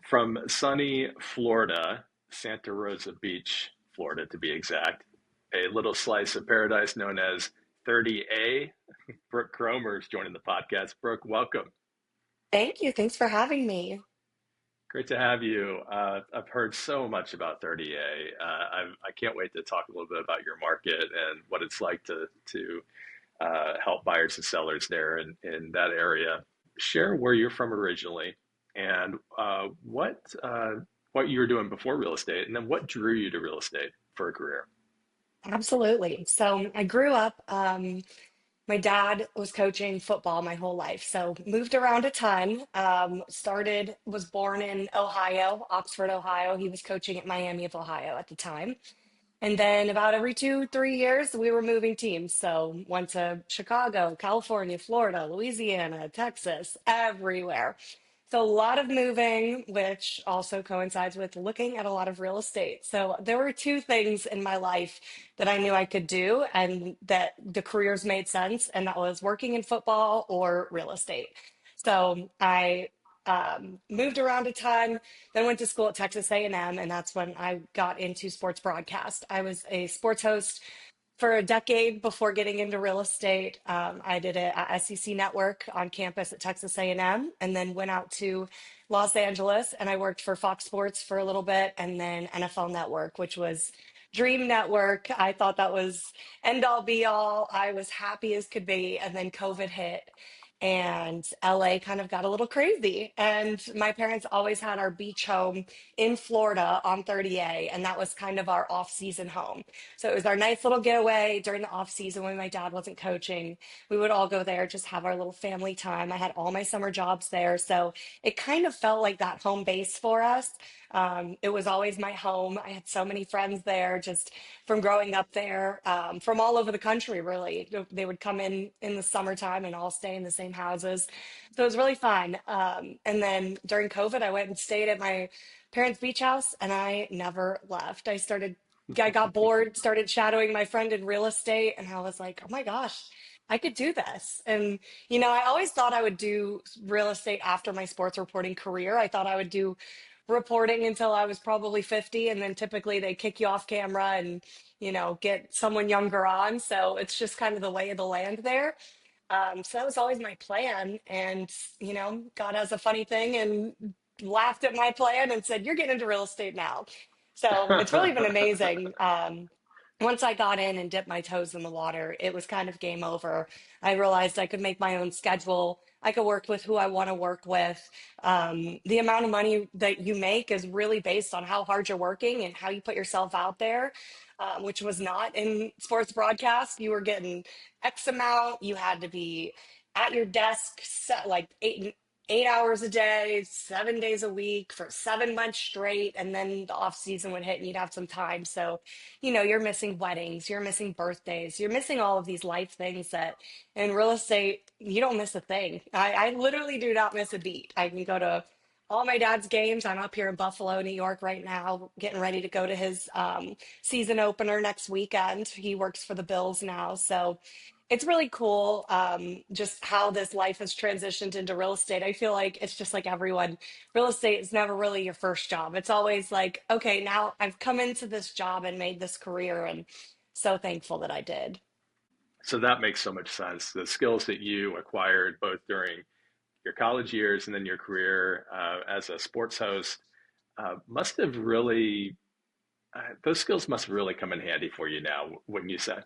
From sunny Florida, Santa Rosa Beach, Florida to be exact, a little slice of paradise known as 30A. Brooke Kromer is joining the podcast. Brooke, welcome. Thank you. Thanks for having me. Great to have you. I've heard so much about 30A. I can't wait to talk a little bit about your market and what it's like to help buyers and sellers there in that area. Share where you're from originally and what you were doing before real estate, and then what drew you to real estate for a career. Absolutely. So I grew up, my dad was coaching football my whole life. So moved around a ton. Was born in Ohio, Oxford, Ohio. He was coaching at Miami of Ohio at the time. And then about every 3 years, we were moving teams. So went to Chicago, California, Florida, Louisiana, Texas, everywhere. So a lot of moving, which also coincides with looking at a lot of real estate. So there were two things in my life that I knew I could do and that the careers made sense, and that was working in football or real estate. So I moved around a ton, then went to school at Texas A&M, and that's when I got into sports broadcast. I was a sports host for a decade before getting into real estate. I did it at SEC Network on campus at Texas A&M, and then went out to Los Angeles, and I worked for Fox Sports for a little bit, and then NFL Network, which was Dream Network. I thought that was end all be all. I was happy as could be, and then COVID hit. And LA kind of got a little crazy. And my parents always had our beach home in Florida on 30A, and that was kind of our off season home. So it was our nice little getaway during the off season when my dad wasn't coaching. We would all go there, just have our little family time. I had all my summer jobs there. So it kind of felt like that home base for us. It was always my home. I had so many friends there just from growing up there, from all over the country, really. They would come in the summertime and all stay in the same houses. So it was really fun. And then during COVID, I went and stayed at my parents' beach house, and I never left. I got bored, started shadowing my friend in real estate, and I was like, oh my gosh, I could do this. And, I always thought I would do real estate after my sports reporting career. I thought I would do reporting until I was probably 50, and then typically they kick you off camera and, get someone younger on. So it's just kind of the lay of the land there. So that was always my plan. And, God has a funny thing and laughed at my plan and said, you're getting into real estate now. So it's really been amazing. Once I got in and dipped my toes in the water, it was kind of game over. I realized I could make my own schedule. I could work with who I want to work with. The amount of money that you make is really based on how hard you're working and how you put yourself out there, which was not in sports broadcast. You were getting X amount. You had to be at your desk like 8 hours a day, 7 days a week for 7 months straight, and then the off season would hit and you'd have some time. So, you're missing weddings, you're missing birthdays, you're missing all of these life things that in real estate you don't miss a thing. I literally do not miss a beat. I can go to all my dad's games. I'm up here in Buffalo, New York right now, getting ready to go to his season opener next weekend. He works for the Bills now. So it's really cool, just how this life has transitioned into real estate. I feel like it's just like everyone. Real estate is never really your first job. It's always like, okay, now I've come into this job and made this career, and so thankful that I did. So that makes so much sense. The skills that you acquired both during your college years and then your career as a sports host must have really, those skills must really come in handy for you now, wouldn't you say?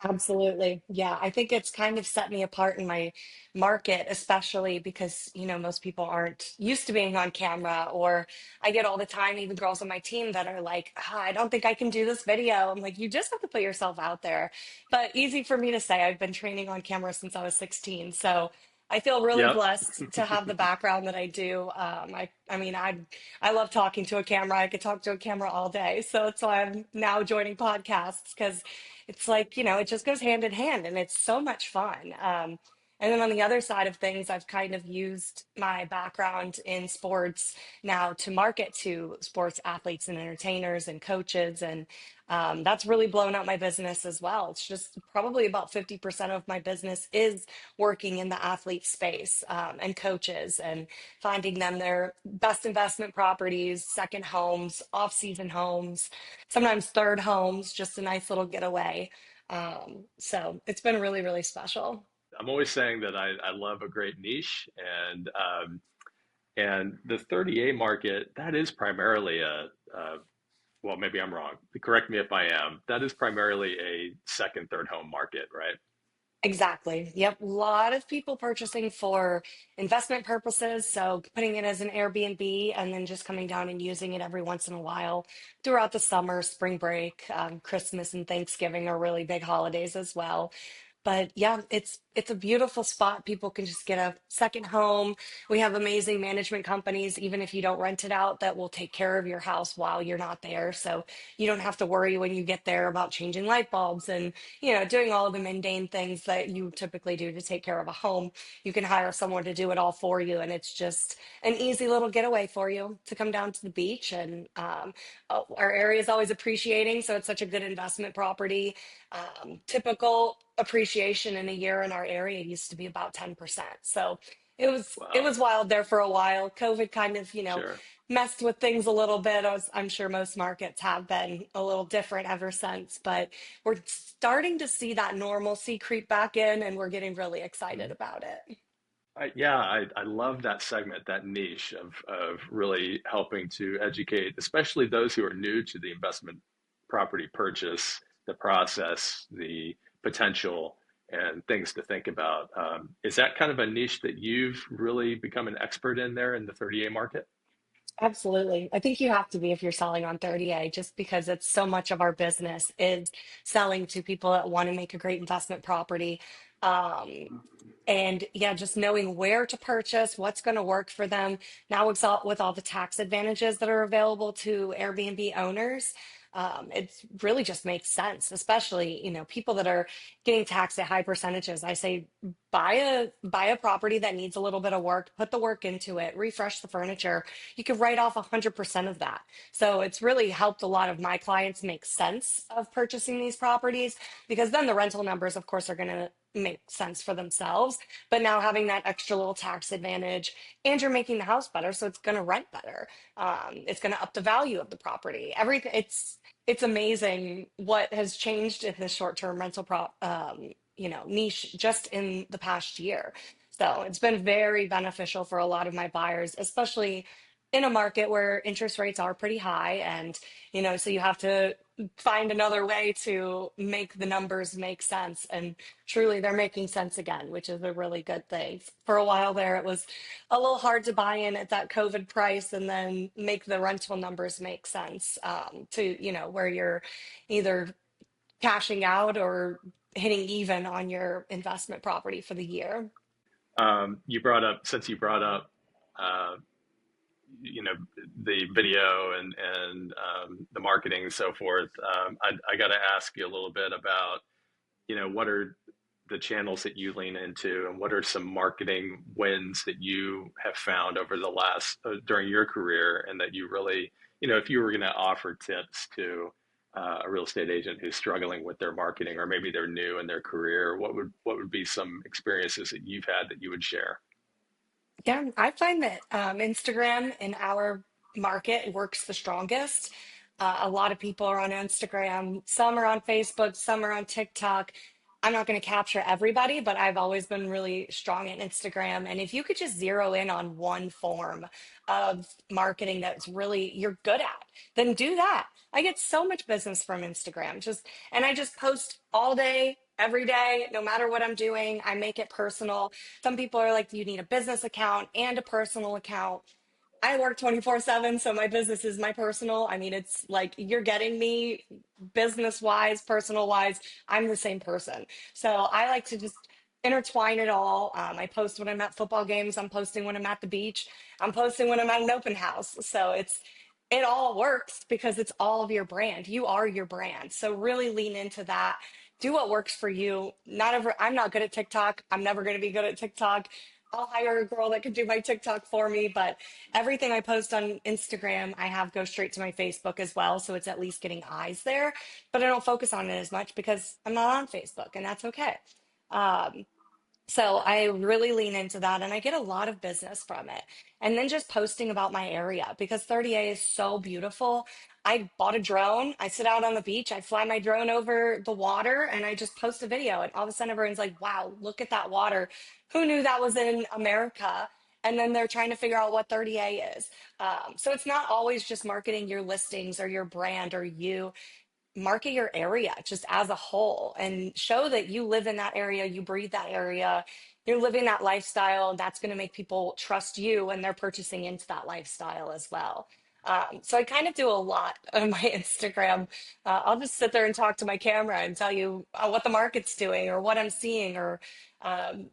Absolutely. Yeah, I think it's kind of set me apart in my market, especially because, most people aren't used to being on camera, or I get all the time, even girls on my team that are like, I don't think I can do this video. I'm like, you just have to put yourself out there. But easy for me to say, I've been training on camera since I was 16. So I feel really Yep. blessed to have the background that I do. I mean, I love talking to a camera. I could talk to a camera all day. So that's why I'm now joining podcasts, because it's like, it just goes hand in hand and it's so much fun. And then on the other side of things, I've kind of used my background in sports now to market to sports athletes and entertainers and coaches. And that's really blown up my business as well. It's just probably about 50% of my business is working in the athlete space and coaches and finding them their best investment properties, second homes, off-season homes, sometimes third homes, just a nice little getaway. So it's been really, really special. I'm always saying that I love a great niche, and the 30A market, that is primarily well, maybe I'm wrong. Correct me if I am. That is primarily a second, third home market, right? Exactly. Yep. A lot of people purchasing for investment purposes. So putting it as an Airbnb and then just coming down and using it every once in a while throughout the summer, spring break, Christmas and Thanksgiving are really big holidays as well. But yeah, it's a beautiful spot. People can just get a second home. We have amazing management companies, even if you don't rent it out, that will take care of your house while you're not there. So you don't have to worry when you get there about changing light bulbs and doing all of the mundane things that you typically do to take care of a home. You can hire someone to do it all for you, and it's just an easy little getaway for you to come down to the beach. And our area is always appreciating, so it's such a good investment property. Typical appreciation in a year in our area used to be about 10%. So it Wow, was wild there for a while. COVID kind of, sure. messed with things a little bit. I'm sure most markets have been a little different ever since, but we're starting to see that normalcy creep back in, and we're getting really excited Mhm. about it. Yeah, I love that segment, that niche of really helping to educate, especially those who are new to the investment property purchase, the process, the potential, and things to think about. Is that kind of a niche that you've really become an expert in there in the 30A market? Absolutely. I think you have to be if you're selling on 30A, just because it's so much of our business is selling to people that want to make a great investment property. Um, and yeah, just knowing where to purchase, what's going to work for them. Now, with all the tax advantages that are available to Airbnb owners, it really just makes sense, especially, people that are getting taxed at high percentages. I say buy a property that needs a little bit of work, put the work into it, refresh the furniture. You could write off 100% of that. So it's really helped a lot of my clients make sense of purchasing these properties, because then the rental numbers, of course, are going to make sense for themselves. But now having that extra little tax advantage, and you're making the house better, so it's going to rent better. It's going to up the value of the property. Everything. It's amazing what has changed in the short-term rental niche just in the past year. So it's been very beneficial for a lot of my buyers, especially in a market where interest rates are pretty high. And, so you have to find another way to make the numbers make sense. And truly, they're making sense again, which is a really good thing. For a while there, it was a little hard to buy in at that COVID price and then make the rental numbers make sense, to, where you're either cashing out or hitting even on your investment property for the year. Since you brought up, uh, you know, the video and the marketing and so forth, I got to ask you a little bit about, what are the channels that you lean into, and what are some marketing wins that you have found over the last during your career, and that you really, if you were going to offer tips to a real estate agent who's struggling with their marketing, or maybe they're new in their career, what would be some experiences that you've had that you would share? Yeah, I find that Instagram in our market works the strongest. A lot of people are on Instagram, some are on Facebook, some are on TikTok. I'm not going to capture everybody, but I've always been really strong at Instagram. And if you could just zero in on one form of marketing that's really you're good at, then do that. I get so much business from Instagram. And I just post all day, every day, no matter what I'm doing. I make it personal. Some people are like, you need a business account and a personal account. I work 24/7, so my business is my personal. I mean, it's like you're getting me business wise, personal wise. I'm the same person. So I like to just intertwine it all. I post when I'm at football games, I'm posting when I'm at the beach, I'm posting when I'm at an open house. So it all works because it's all of your brand. You are your brand. So really lean into that. do what works for you. Not ever, I'm not good at TikTok. I'm never going to be good at TikTok. I'll hire a girl that can do my TikTok for me, but everything I post on Instagram, I have go straight to my Facebook as well. So it's at least getting eyes there, but I don't focus on it as much because I'm not on Facebook, and that's okay. Um, so I really lean into that and I get a lot of business from it. And then just posting about my area because 30A is so beautiful. I bought a drone. I sit out on the beach. I fly my drone over the water and I just post a video. And all of a sudden everyone's like, wow, look at that water. Who knew that was in America? And then they're trying to figure out what 30A is. So it's not always just marketing your listings or your brand or you market your area just as a whole and show that you live in that area, you breathe that area, you're living that lifestyle. And that's going to make people trust you when they're purchasing into that lifestyle as well. So I kind of do a lot on my Instagram. I'll just sit there and talk to my camera and tell you what the market's doing or what I'm seeing. Or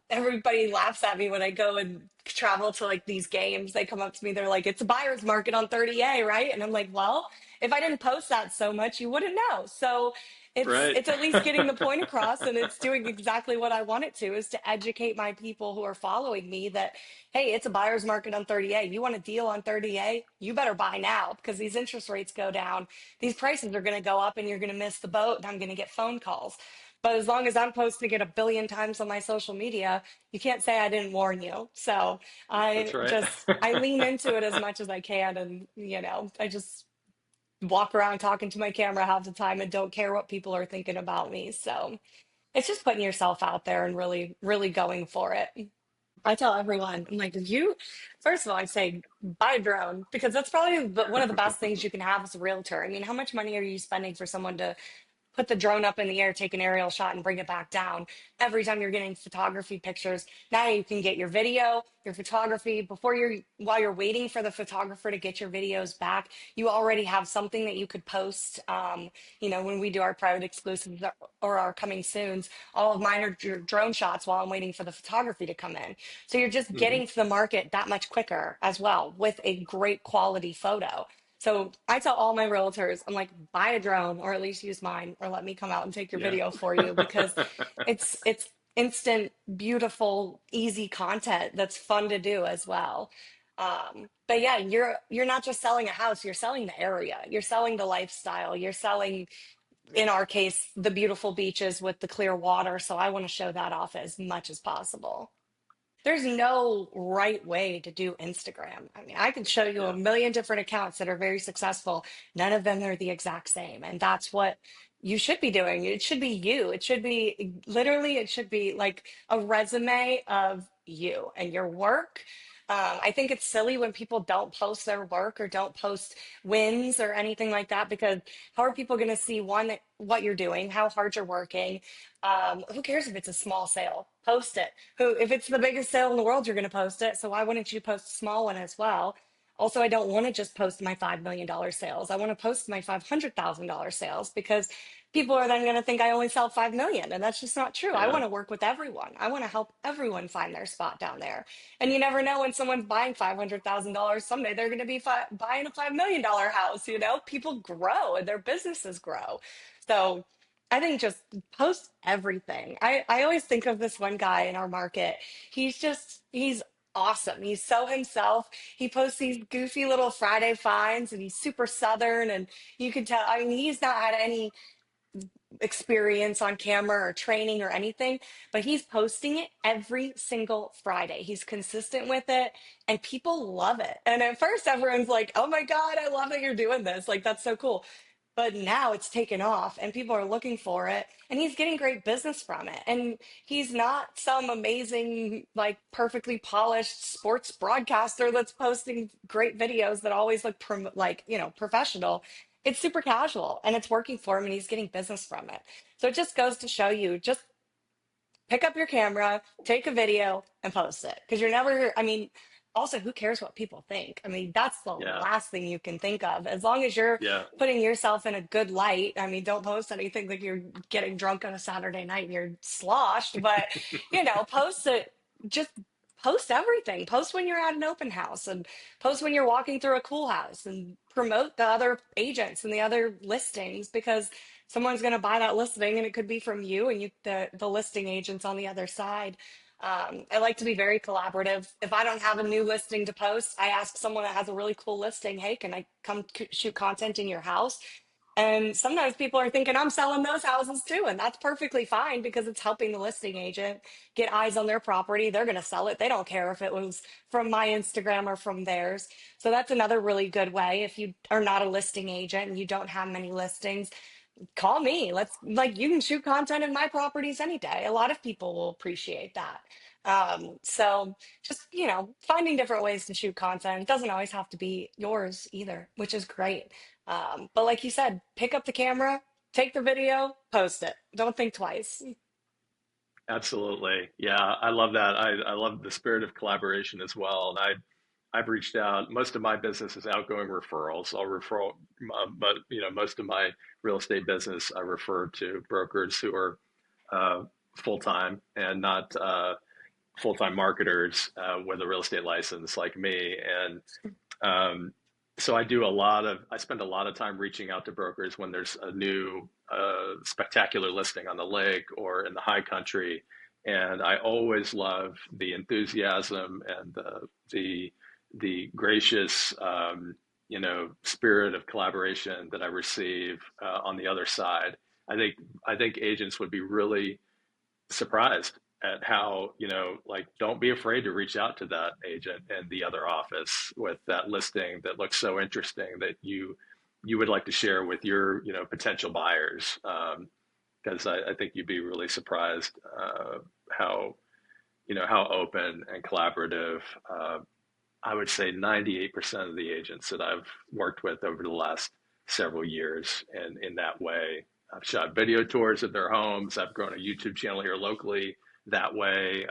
everybody laughs at me when I go and travel to like these games. They come up to me, they're like, "It's a buyer's market on 30A, right?" And I'm like, "Well, if I didn't post that so much, you wouldn't know." So Right. it's at least getting the point across, and it's doing exactly what I want it to, is to educate my people who are following me that, hey, it's a buyer's market on 30A. You want a deal on 30A? You better buy now because these interest rates go down. These prices are going to go up and you're going to miss the boat and I'm going to get phone calls. But as long as I'm posting it a billion times on my social media, you can't say I didn't warn you. So That's right. I lean into it as much as I can. And, I just walk around talking to my camera half the time and don't care what people are thinking about me. So it's just putting yourself out there and really, really going for it. I tell everyone, I'm like, if you, first of all, I'd say buy a drone because that's probably one of the best things you can have as a realtor. I mean, how much money are you spending for someone to put the drone up in the air, take an aerial shot, and bring it back down? Every time you're getting photography pictures, now you can get your video, your photography before while you're waiting for the photographer to get your videos back. You already have something that you could post. When we do our private exclusives or our coming soons, all of mine are drone shots while I'm waiting for the photography to come in. So you're just Hmm. getting to the market that much quicker as well with a great quality photo. So I tell all my realtors, I'm like, buy a drone or at least use mine or let me come out and take your Yeah. video for you because it's instant, beautiful, easy content that's fun to do as well. But yeah, you're not just selling a house, you're selling the area, you're selling the lifestyle, you're selling, in our case, the beautiful beaches with the clear water. So I want to show that off as much as possible. There's no right way to do Instagram. I mean, I can show you a Yeah. million different accounts that are very successful. None of them are the exact same. And that's what you should be doing. It should be you. It should be literally, it should be like a resume of you and your work. I think it's silly when people don't post their work or don't post wins or anything like that because how are people going to see one, what you're doing, how hard you're working? Who cares if it's a small sale? Post it. If it's the biggest sale in the world, you're going to post it. So why wouldn't you post a small one as well? Also, I don't want to just post my $5 million sales. I want to post my $500,000 sales because people are then going to think I only sell 5 million, and that's just not true. I Yeah. want to work with everyone. I want to help everyone find their spot down there. And you never know, when someone's buying $500,000, someday they're going to be buying a $5 million house. People grow and their businesses grow. So I think just post everything. I always think of this one guy in our market. He's awesome. He's so himself. He posts these goofy little Friday finds and he's super Southern. And you can tell, I mean, he's not had any experience on camera or training or anything, but he's posting it every single Friday. He's consistent with it and people love it. And at first, everyone's like, oh my God, I love that you're doing this. Like, that's so cool. But now it's taken off and people are looking for it and he's getting great business from it. And he's not some amazing, like perfectly polished sports broadcaster that's posting great videos that always look professional. It's super casual and it's working for him and he's getting business from it. So it just goes to show you, just pick up your camera, take a video, and post it. Because you're never, I mean, also, who cares what people think? I mean, that's the Yeah. last thing you can think of. As long as you're Yeah. putting yourself in a good light, I mean, don't post anything like you're getting drunk on a Saturday night and you're sloshed, but, post it. Just post everything. Post when you're at an open house and post when you're walking through a cool house and promote the other agents and the other listings because someone's going to buy that listing, and it could be from you and you, the listing agents on the other side. I like to be very collaborative. If I don't have a new listing to post, I ask someone that has a really cool listing, hey, can I come shoot content in your house? And sometimes people are thinking I'm selling those houses too. And that's perfectly fine because it's helping the listing agent get eyes on their property. They're going to sell it. They don't care if it was from my Instagram or from theirs. So that's another really good way. If you are not a listing agent and you don't have many listings, call me. Let's like you can shoot content in my properties any day. A lot of people will appreciate that. So just finding different ways to shoot content. It doesn't always have to be yours either, which is great. But like you said, pick up the camera, take the video, post it. Don't think twice. Absolutely. Yeah, I love that. I love the spirit of collaboration as well. And I've reached out. Most of my business is outgoing referrals. I'll refer, but most of my real estate business I refer to brokers who are full time and not full time marketers with a real estate license like me. And so I spend a lot of time reaching out to brokers when there's a new spectacular listing on the lake or in the high country. And I always love the enthusiasm and the gracious, spirit of collaboration that I receive on the other side. I think agents would be really surprised at how, like, don't be afraid to reach out to that agent and the other office with that listing that looks so interesting that you would like to share with your, potential buyers. Because I think you'd be really surprised how, how open and collaborative. I would say 98% of the agents that I've worked with over the last several years, and in that way, I've shot video tours of their homes. I've grown a YouTube channel here locally that way.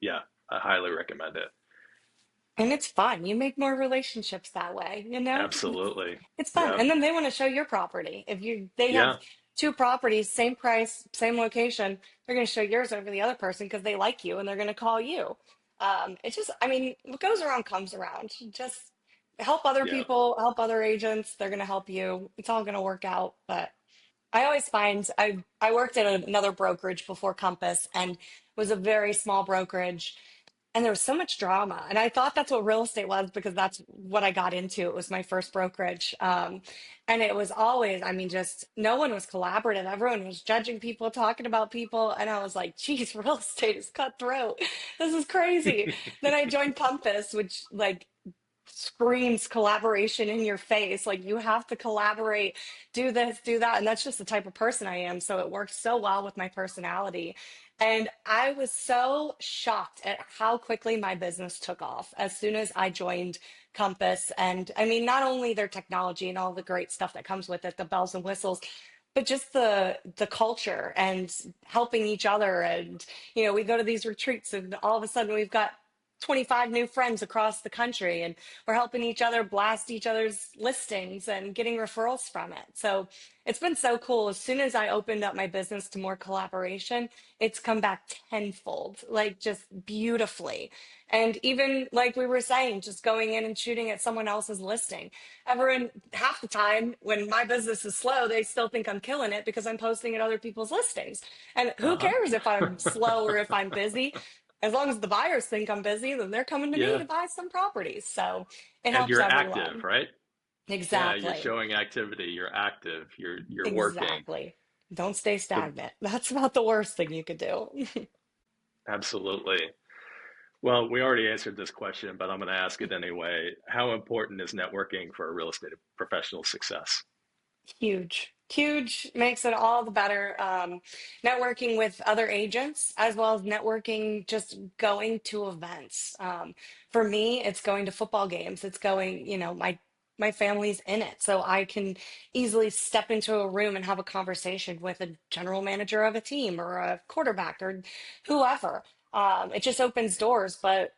Yeah, I highly recommend it. And it's fun. You make more relationships that way, Absolutely. It's fun. Yeah. And then they want to show your property. If they have Yeah. two properties, same price, same location, they're going to show yours over the other person because they like you and they're going to call you. It's just, I mean, what goes around comes around. Just help other Yeah. people, help other agents. They're going to help you. It's all going to work out. But I always find I worked at another brokerage before Compass and was a very small brokerage, and there was so much drama, and I thought that's what real estate was because that's what I got into. It was my first brokerage. And it was always, I mean, just no one was collaborative. Everyone was judging people, talking about people, and I was like, geez, real estate is cutthroat. This is crazy. Then I joined Compass, which like screams collaboration in your face. Like you have to collaborate, do this, do that. And that's just the type of person I am. So it works so well with my personality. And I was so shocked at how quickly my business took off as soon as I joined Compass. And I mean, not only their technology and all the great stuff that comes with it, the bells and whistles, but just the culture and helping each other. And we go to these retreats and all of a sudden we've got 25 new friends across the country, and we're helping each other blast each other's listings and getting referrals from it. So it's been so cool. As soon as I opened up my business to more collaboration, it's come back tenfold, like just beautifully. And even like we were saying, just going in and shooting at someone else's listing. Everyone, half the time when my business is slow, they still think I'm killing it because I'm posting at other people's listings. And who Uh-huh. cares if I'm slow or if I'm busy? As long as the buyers think I'm busy, then they're coming to me Yeah. to buy some properties. So it And helps you're active, everyone. right? Yeah, you're Exactly. showing activity, you're active, you're working. Exactly. Don't stay So stagnant. That's about the worst thing you could do. absolutely. Well, we already answered this question, but I'm going to ask it anyway. How important is networking for a real estate professional success? Huge. Huge makes it all the better. Networking with other agents, as well as networking, just going to events. For me, it's going to football games. It's going, my family's in it, so I can easily step into a room and have a conversation with a general manager of a team or a quarterback or whoever. It just opens doors, but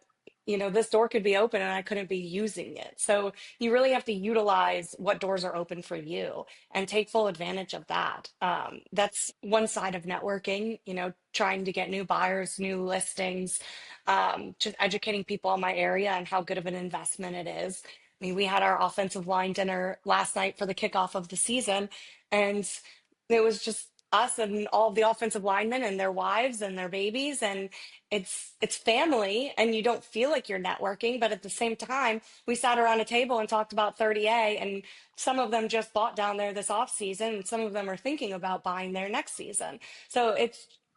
this door could be open and I couldn't be using it. So you really have to utilize what doors are open for you and take full advantage of that. That's one side of networking, trying to get new buyers, new listings, just educating people in my area and how good of an investment it is. I mean, we had our offensive line dinner last night for the kickoff of the season, and it was just us and all of the offensive linemen and their wives and their babies, and it's family, and you don't feel like you're networking, but at the same time, we sat around a table and talked about 30A, and some of them just bought down there this off season, and some of them are thinking about buying there next season. So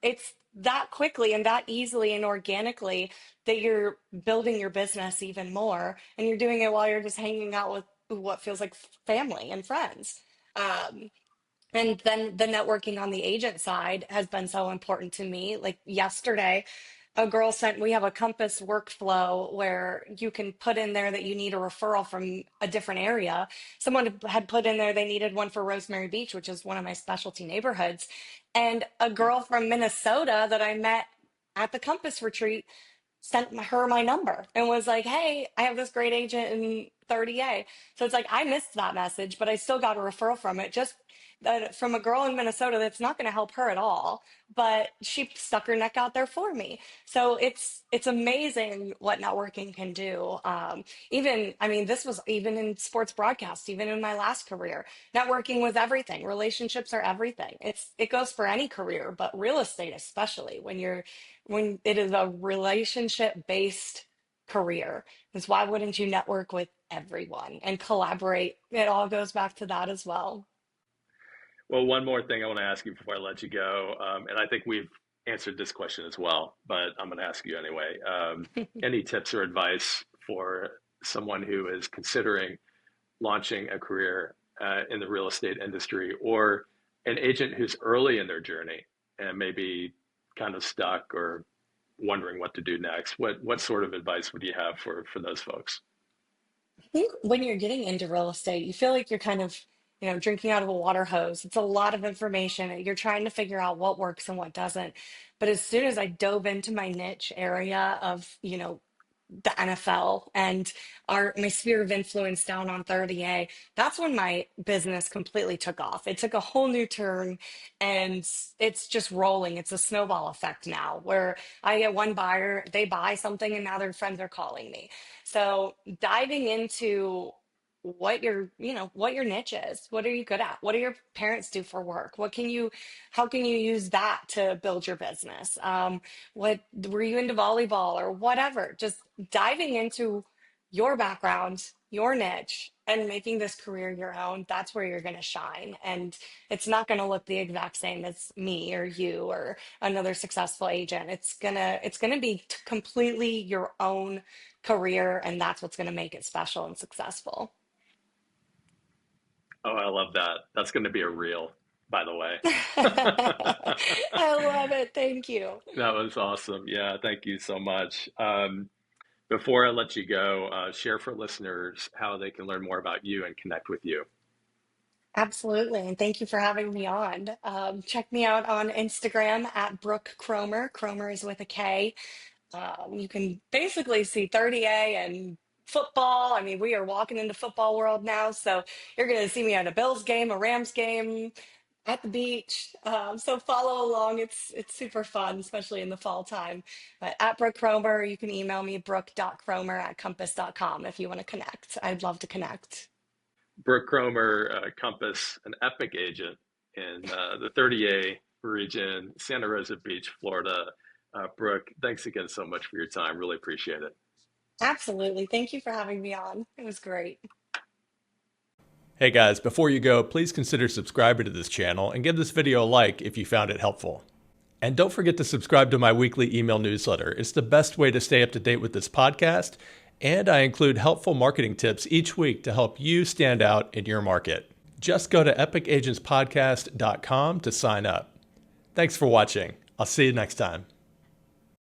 it's that quickly and that easily and organically that you're building your business even more, and you're doing it while you're just hanging out with what feels like family and friends. Um, and then the networking on the agent side has been so important to me. Like yesterday, a girl sent, we have a Compass workflow where you can put in there that you need a referral from a different area. Someone had put in there they needed one for Rosemary Beach, which is one of my specialty neighborhoods. And a girl from Minnesota that I met at the Compass retreat sent her my number and was like, "Hey, I have this great agent in 30A." So it's like I missed that message, but I still got a referral from it, just from a girl in Minnesota that's not going to help her at all, but she stuck her neck out there for me. So it's amazing what networking can do. Even I mean, this was even in sports broadcast, even in my last career, networking was everything. Relationships are everything. It goes for any career, but real estate especially when it is a relationship based career, is why wouldn't you network with everyone and collaborate? It all goes back to that as well. Well, one more thing I want to ask you before I let you go, and I think we've answered this question as well, but I'm going to ask you anyway. Any tips or advice for someone who is considering launching a career in the real estate industry, or an agent who's early in their journey and maybe kind of stuck or wondering what to do next? What sort of advice would you have for those folks? I think when you're getting into real estate, you feel like you're kind of, drinking out of a water hose. It's a lot of information. You're trying to figure out what works and what doesn't. But as soon as I dove into my niche area of, the NFL and my sphere of influence down on 30A, that's when my business completely took off. It took a whole new turn, and it's just rolling. It's a snowball effect now where I get one buyer, they buy something, and now their friends are calling me. So diving into what your niche is. What are you good at? What do your parents do for work? How can you use that to build your business? What were you into volleyball or whatever? Just diving into your background, your niche, and making this career your own. That's where you're going to shine. And it's not going to look the exact same as me or you or another successful agent. It's going to be completely your own career, and that's what's going to make it special and successful. Oh, I love that. That's going to be a reel, by the way. I love it. Thank you. That was awesome. Yeah, thank you so much. Before I let you go, share for listeners how they can learn more about you and connect with you. Absolutely. And thank you for having me on. Check me out on Instagram at Brooke Kromer. Kromer is with a K. You can basically see 30A and football. I mean, we are walking into football world now. So you're going to see me at a Bills game, a Rams game, at the beach. So follow along. It's super fun, especially in the fall time. But at Brooke Kromer, you can email me brooke.kromer@compass.com if you want to connect. I'd love to connect. Brooke Kromer, Compass, an epic agent in the 30A region, Santa Rosa Beach, Florida. Brooke, thanks again so much for your time. Really appreciate it. Absolutely. Thank you for having me on. It was great. Hey guys, before you go, please consider subscribing to this channel and give this video a like if you found it helpful. And don't forget to subscribe to my weekly email newsletter. It's the best way to stay up to date with this podcast, and I include helpful marketing tips each week to help you stand out in your market. Just go to epicagentspodcast.com to sign up. Thanks for watching. I'll see you next time.